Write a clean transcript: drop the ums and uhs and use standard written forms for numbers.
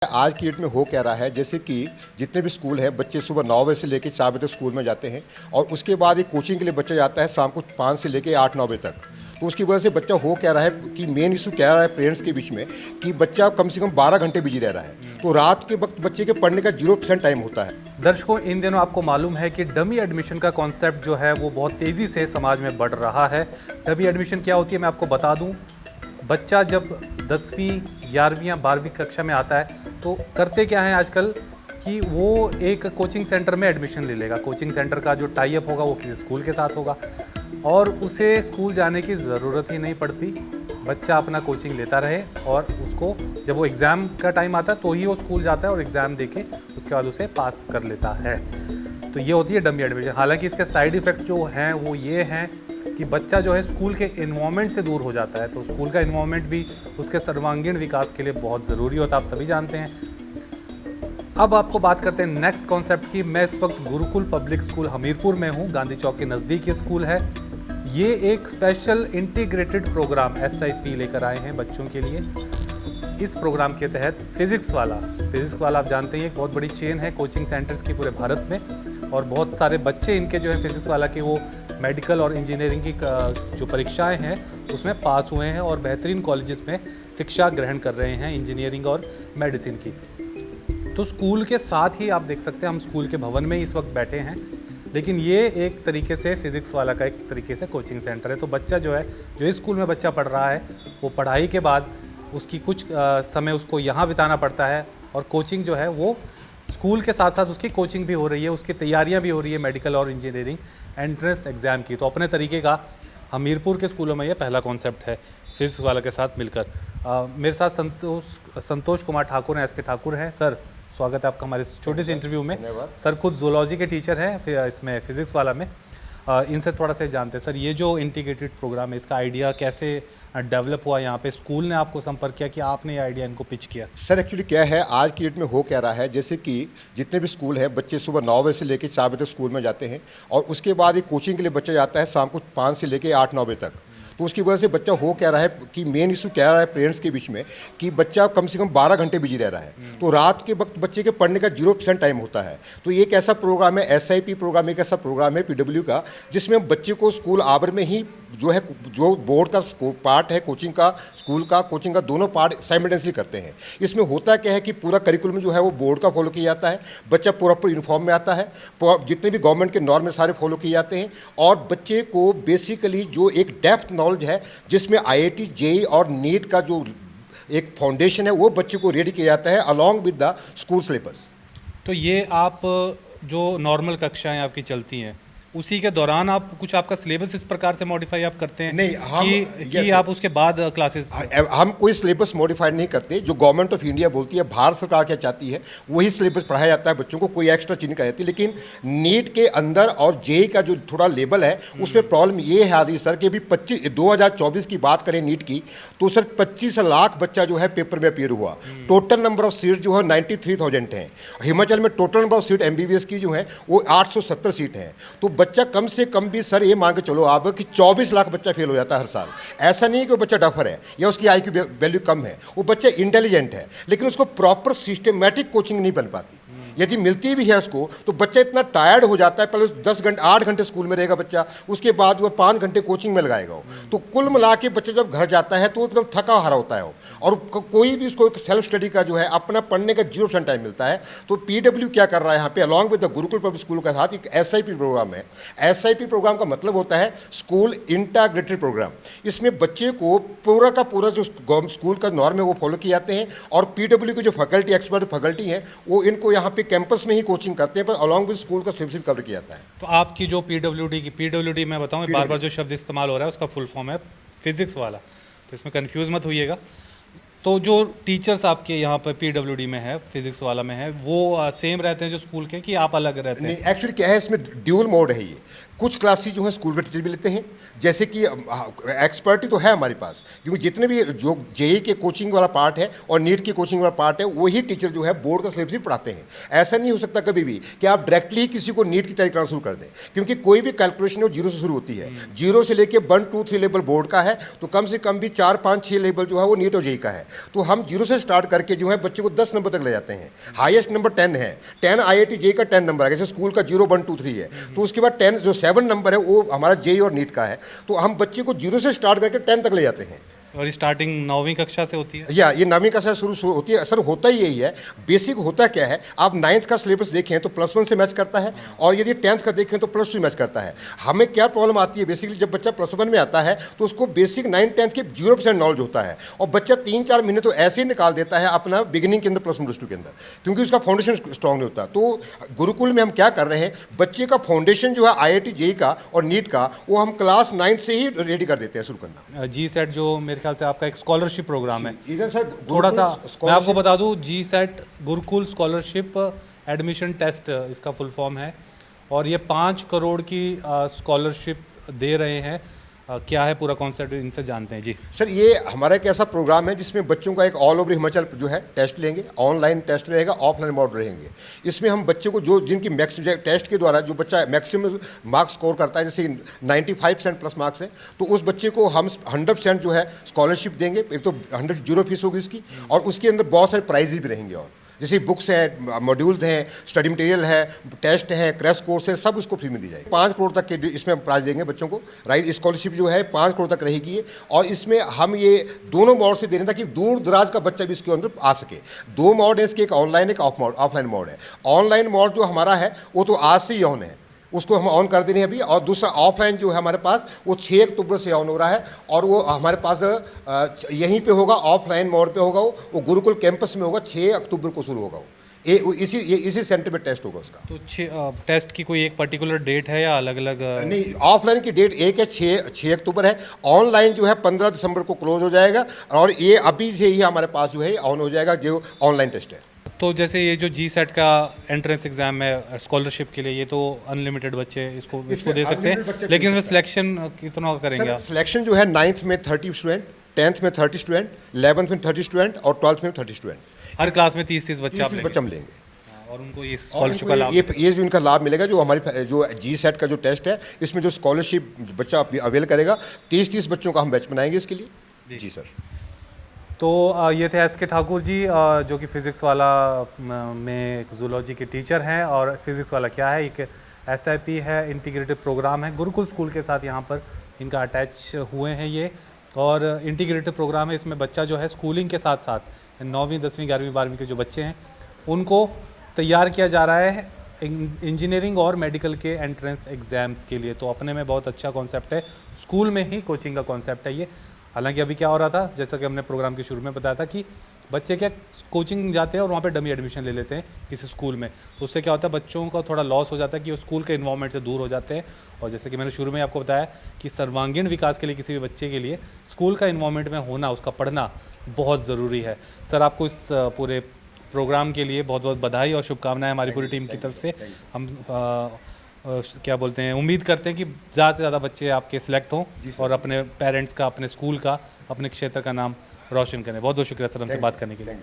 आज की डेट में हो क्या रहा है, जैसे कि जितने भी स्कूल हैं, बच्चे सुबह 9 बजे से लेकर 4 बजे तक स्कूल में जाते हैं और उसके बाद एक कोचिंग के लिए बच्चा जाता है शाम को 5 से लेकर 8-9 बजे तक। तो उसकी वजह से बच्चा हो क्या रहा है कि मेन इशू क्या रहा है पेरेंट्स के बीच में कि बच्चा कम से कम 12 घंटे बिजी रह रहा है। तो रात के वक्त बच्चे के पढ़ने का 0% टाइम होता है। दर्शकों, इन दिनों आपको मालूम है कि डमी एडमिशन का कॉन्सेप्ट जो है वो बहुत तेज़ी से समाज में बढ़ रहा है। डमी एडमिशन क्या होती है मैं आपको बता दूं। बच्चा जब 10वीं 11वीं या 12वीं कक्षा में आता है तो करते क्या है आजकल कि वो एक कोचिंग सेंटर में एडमिशन ले लेगा। कोचिंग सेंटर का जो टाई अप होगा वो किसी स्कूल के साथ होगा और उसे स्कूल जाने की ज़रूरत ही नहीं पड़ती। बच्चा अपना कोचिंग लेता रहे और उसको जब वो एग्ज़ाम का टाइम आता है तो ही वो स्कूल जाता है और एग्ज़ाम देके उसके बाद उसे पास कर लेता है। तो ये होती है डमी एडमिशन। हालांकि इसके साइड इफ़ेक्ट जो हैं वो ये हैं कि बच्चा जो है स्कूल के इन्वायरमेंट से दूर हो जाता है। तो स्कूल का इन्वायरमेंट भी उसके सर्वांगीण विकास के लिए बहुत ज़रूरी होता है, आप सभी जानते हैं। अब आपको बात करते हैं नेक्स्ट कॉन्सेप्ट की। मैं इस वक्त गुरुकुल पब्लिक स्कूल हमीरपुर में हूँ। गांधी चौक के नज़दीक ये स्कूल है। ये एक स्पेशल इंटीग्रेटेड प्रोग्राम SIP लेकर आए हैं बच्चों के लिए। इस प्रोग्राम के तहत फिज़िक्स वाला आप जानते हैं एक बहुत बड़ी चेन है कोचिंग सेंटर्स की पूरे भारत में और बहुत सारे बच्चे इनके जो है फिज़िक्स वाला के वो मेडिकल और इंजीनियरिंग की जो परीक्षाएं हैं उसमें पास हुए हैं और बेहतरीन कॉलेजेस में शिक्षा ग्रहण कर रहे हैं इंजीनियरिंग और मेडिसिन की। तो स्कूल के साथ ही आप देख सकते हैं हम स्कूल के भवन में इस वक्त बैठे हैं, लेकिन ये एक तरीके से फिज़िक्स वाला का एक तरीके से कोचिंग सेंटर है। तो बच्चा जो है जो इस स्कूल में बच्चा पढ़ रहा है वो पढ़ाई के बाद उसकी कुछ समय उसको यहाँ बिताना पड़ता है और कोचिंग जो है वो स्कूल के साथ साथ उसकी कोचिंग भी हो रही है, उसकी तैयारियां भी हो रही है मेडिकल और इंजीनियरिंग एंट्रेंस एग्ज़ाम की। तो अपने तरीके का हमीरपुर के स्कूलों में ये पहला कॉन्सेप्ट है फिज़िक्स वाला के साथ मिलकर। मेरे साथ संतोष कुमार ठाकुर हैं, SK ठाकुर हैं। सर स्वागत है आपका हमारे छोटे से इंटरव्यू में। सर खुद जूलॉजी के टीचर हैं फिर इसमें फिज़िक्स वाला में। इनसे थोड़ा सा जानते हैं सर, ये जो इंटीग्रेटेड प्रोग्राम है इसका आइडिया कैसे डेवलप हुआ, यहाँ पे स्कूल ने आपको संपर्क किया कि आपने ये आइडिया इनको पिच किया? सर एक्चुअली क्या है, आज की डेट में हो क्या रहा है, जैसे कि जितने भी स्कूल हैं, बच्चे सुबह 9 बजे से लेकर 4 बजे तक स्कूल में जाते हैं और उसके बाद एक कोचिंग के लिए बच्चा जाता है शाम को 5 से लेकर 8-9 बजे तक। तो उसकी वजह से बच्चा हो क्या रहा है कि मेन इशू क्या रहा है पेरेंट्स के बीच में कि बच्चा कम से कम 12 घंटे बिजी रह रहा है। तो रात के वक्त बच्चे के पढ़ने का 0% टाइम होता है। तो एक ऐसा प्रोग्राम है SIP प्रोग्राम, एक ऐसा प्रोग्राम है PW का जिसमें बच्चे को स्कूल आवर में ही जो है जो बोर्ड का पार्ट है कोचिंग का, स्कूल का कोचिंग का, दोनों पार्ट साइमल्टेनियसली करते हैं। इसमें होता क्या है कि पूरा करिकुलम जो है वो बोर्ड का फॉलो किया जाता है, बच्चा प्रॉपर यूनिफॉर्म में आता है, जितने भी गवर्नमेंट के नॉर्म में सारे फॉलो किए जाते हैं और बच्चे को बेसिकली जो एक डेप्थ नॉलेज है जिसमें IIT JEE और नीट का जो एक फाउंडेशन है वो बच्चे को रेडी किया जाता है along with the school syllabus. तो ये आप जो नॉर्मल कक्षाएं आपकी चलती हैं उसी के दौरान आप कुछ आपका सिलेबस इस प्रकार से मॉडिफाई आप करते हैं? नहीं, कि आप उसके बाद क्लासेस? हम कोई सिलेबस मॉडिफाइड नहीं करते। जो गवर्नमेंट ऑफ इंडिया बोलती है, भारत सरकार क्या चाहती है वही सिलेबस पढ़ाया जाता है बच्चों को, कोई एक्स्ट्रा चीज़ नहीं कराई जाती। लेकिन नीट के अंदर और JEE का जो थोड़ा लेवल है उसमें प्रॉब्लम ये है आ रही सर कि अभी 2024 की बात करें नीट की तो सर 25 लाख बच्चा जो है पेपर में अपियर हुआ। टोटल नंबर ऑफ सीट जो है 93,000 हैं। हिमाचल में total number of seat MBBS की जो है वो 870 सीट हैं। तो बच्चा कम से कम भी सर ये मान के चलो आप कि 24 लाख बच्चा फेल हो जाता है हर साल। ऐसा नहीं कि वो बच्चा डफर है या उसकी IQ वैल्यू कम है, वो बच्चा इंटेलिजेंट है लेकिन उसको प्रॉपर सिस्टमेटिक कोचिंग नहीं बन पाती। यदि मिलती भी है उसको तो बच्चा इतना टायर्ड हो जाता है, पहले 8 घंटे स्कूल में रहेगा बच्चा, उसके बाद वो 5 घंटे कोचिंग में लगाएगा वो। तो कुल मिला के बच्चा जब घर जाता है तो एकदम थका हारा होता है वो और कोई भी उसको सेल्फ स्टडी का जो है अपना पढ़ने का 0% टाइम मिलता है। तो PW क्या कर रहा है यहाँ पे along with the Gurukul public school के साथ एक SIP प्रोग्राम है। SIP प्रोग्राम का मतलब होता है स्कूल इंटीग्रेटेड प्रोग्राम। इसमें बच्चे को पूरा का पूरा जो स्कूल का नॉर्म है वो फॉलो किए जाते हैं और PW के जो फैकल्टी एक्सपर्ट फैकल्टी हैं वो इनको यहाँ पे कैंपस में ही कोचिंग करते हैं पर अलॉन्ग विद स्कूल का सिर्फ कवर किया जाता है। तो आपकी जो PWD मैं बताऊं बार बार जो शब्द इस्तेमाल हो रहा है उसका फुल फॉर्म है फिज़िक्स वाला, तो इसमें कंफ्यूज मत होइएगा। तो जो टीचर्स आपके यहाँ पर PWD में है, फिजिक्स वाला में है, वो सेम रहते हैं जो स्कूल के कि आप अलग रहते हैं? नहीं, एक्चुअली क्या है इसमें ड्यूल मोड है। ये कुछ क्लासेस जो है स्कूल के टीचर भी लेते हैं, जैसे कि एक्सपर्टी तो है हमारे पास, क्योंकि जितने भी जो जेई के कोचिंग वाला पार्ट है और नीट की कोचिंग वाला पार्ट है वही टीचर जो है बोर्ड का सिलेबस भी पढ़ाते हैं। ऐसा नहीं हो सकता कभी भी कि आप डायरेक्टली किसी को नीट की तैयारी करना शुरू कर दें, क्योंकि कोई भी कैलकुलेशन वो जीरो से शुरू होती है। जीरो से लेकर 1, 2, 3 लेवल बोर्ड का है, तो कम से कम भी 4, 5, 6 लेवल जो है वो नीट और जेई का है। तो हम जीरो से स्टार्ट करके जो है बच्चे को 10 नंबर तक ले जाते हैं। हाईएस्ट नंबर 10 है, 10 IIT जेई का 10 नंबर है, जैसे स्कूल का 0, 1, 2, 3 है। तो उसके बाद 10 जो 7 नंबर है वो हमारा जेई और नीट का है। तो हम बच्चे को जीरो से स्टार्ट करके 10 तक ले जाते हैं। और स्टार्टिंग 9वीं कक्षा से होती है? या ये 9वीं कक्षा शुरू होती है। सर होता ही यही है, बेसिक होता क्या है, आप 9th का सिलेबस देखें तो +1 से मैच करता है, और यदि 10th का देखें तो +2 से मैच करता है। हमें क्या प्रॉब्लम आती है बेसिकली, जब बच्चा +1 में आता है तो उसको बेसिक 9, 10th की 0% नॉलेज होता है, और बच्चा 3-4 महीने तो ऐसे ही निकाल देता है अपना बिगिनिंग के अंदर +1, +2 के अंदर, क्योंकि उसका फाउंडेशन स्ट्रॉन्ग नहीं होता। तो गुरुकुल में हम क्या कर रहे हैं, बच्चे का फाउंडेशन जो है IIT जेई का और नीट का वो हम क्लास 9th से ही रेडी कर देते हैं शुरू करना। GSET जो मेरे ख्याल से आपका एक स्कॉलरशिप प्रोग्राम है, इधर सर थोड़ा सा मैं आपको बता दूं, GSET Gurukul scholarship admission test इसका फुल फॉर्म है, और ये 5 करोड़ की स्कॉलरशिप दे रहे हैं। क्या है पूरा कॉन्सेप्ट, इनसे जानते हैं जी। सर ये हमारा एक ऐसा प्रोग्राम है जिसमें बच्चों का एक ऑल ओवर हिमाचल जो है टेस्ट लेंगे, ऑनलाइन टेस्ट रहेगा, ऑफलाइन मोड रहेंगे। इसमें हम बच्चों को जो जिनकी मैक्सिमम टेस्ट के द्वारा जो बच्चा मैक्सिमम मार्क्स स्कोर करता है, जैसे 95% प्लस मार्क्स है, तो उस बच्चे को हम 100% जो है स्कॉलरशिप देंगे। एक तो 100 जीरो फीस होगी इसकी, और उसके अंदर बहुत सारे प्राइजेज भी रहेंगे, और जैसे बुक्स हैं, मॉड्यूल्स हैं, स्टडी मटेरियल है, टेस्ट है, क्रैश कोर्स है, सब उसको फ्री में दी जाएगी। 5 करोड़ तक के इसमें हम प्राइज देंगे बच्चों को, राइट। स्कॉलरशिप जो है 5 करोड़ तक रहेगी ये, और इसमें हम ये दोनों मोड से दे रहे हैं ताकि दूर दराज का बच्चा भी इसके अंदर आ सके। 2 मोड है इसके, एक ऑनलाइन एक ऑफलाइन मोड है। ऑनलाइन मोड जो हमारा है वो तो आज से ही ऑन है, उसको हम ऑन कर दे रहे हैं अभी। और दूसरा ऑफलाइन जो है हमारे पास वो 6 अक्टूबर से ऑन हो रहा है, और वो हमारे पास यहीं पे होगा, ऑफलाइन मोड पे होगा, वो गुरुकुल कैंपस में होगा। 6 अक्टूबर को शुरू होगा वो, इसी सेंटर में टेस्ट होगा उसका। तो टेस्ट की कोई एक पर्टिकुलर डेट है या अलग अलग? नहीं, ऑफलाइन की डेट एक है, 6 अक्टूबर है। ऑनलाइन जो है 15 दिसंबर को क्लोज हो जाएगा, और ये अभी से ही हमारे पास जो है ऑन हो जाएगा जो ऑनलाइन टेस्ट है। तो जैसे ये जो GSET का एंट्रेंस एग्जाम है स्कॉलरशिप के लिए, ये तो अनलिमिटेड बच्चे इसको दे सकते हैं, लेकिन इसमें सिलेक्शन कितना करेंगे आप? सिलेक्शन जो है 9th में 30 स्टूडेंट, 10th में 30 स्टूडेंट, 11th में 30 स्टूडेंट, और 12th में 30 स्टूडेंट। हर क्लास में 30-30 बच्चे आप बच्चा हम लेंगे, और उनको ये स्कॉलरशिप का लाभ, ये भी उनका लाभ मिलेगा। जो हमारी जो GSET का जो टेस्ट है, इसमें जो स्कॉलरशिप बच्चा अवेल करेगा, 30-30 बच्चों का हम बैच बनाएंगे इसके लिए। जी सर। तो ये थे SK ठाकुर जी, जो कि फ़िज़िक्स वाला में एक जूलॉजी के टीचर हैं। और फिज़िक्स वाला क्या है, एक SIP है, इंटीग्रेटेड प्रोग्राम है, गुरुकुल स्कूल के साथ यहाँ पर इनका अटैच हुए हैं ये। और इंटीग्रेटेड प्रोग्राम है, इसमें बच्चा जो है स्कूलिंग के साथ साथ 9वीं 10वीं 11वीं 12वीं के जो बच्चे हैं उनको तैयार किया जा रहा है इंजीनियरिंग और मेडिकल के एंट्रेंस एग्ज़ाम्स के लिए। तो अपने में बहुत अच्छा कॉन्सेप्ट है, स्कूल में ही कोचिंग का कॉन्सेप्ट है ये। हालांकि अभी क्या हो रहा था, जैसा कि हमने प्रोग्राम के शुरू में बताया था कि बच्चे क्या कोचिंग जाते हैं और वहाँ पे डमी एडमिशन ले लेते हैं किसी स्कूल में, तो उससे क्या होता है बच्चों का थोड़ा लॉस हो जाता है कि वो स्कूल के इन्वायरमेंट से दूर हो जाते हैं। और जैसे कि मैंने शुरू में आपको बताया कि सर्वांगीण विकास के लिए किसी भी बच्चे के लिए स्कूल का इन्वायरमेंट में होना, उसका पढ़ना बहुत ज़रूरी है। सर आपको इस पूरे प्रोग्राम के लिए बहुत बहुत बधाई और शुभकामनाएं हमारी पूरी टीम की तरफ से। हम क्या बोलते हैं, उम्मीद करते हैं कि ज़्यादा से ज़्यादा बच्चे आपके सिलेक्ट हों और अपने पेरेंट्स का, अपने स्कूल का, अपने क्षेत्र का नाम रोशन करें। बहुत बहुत शुक्रिया सर हमसे बात करने के लिए।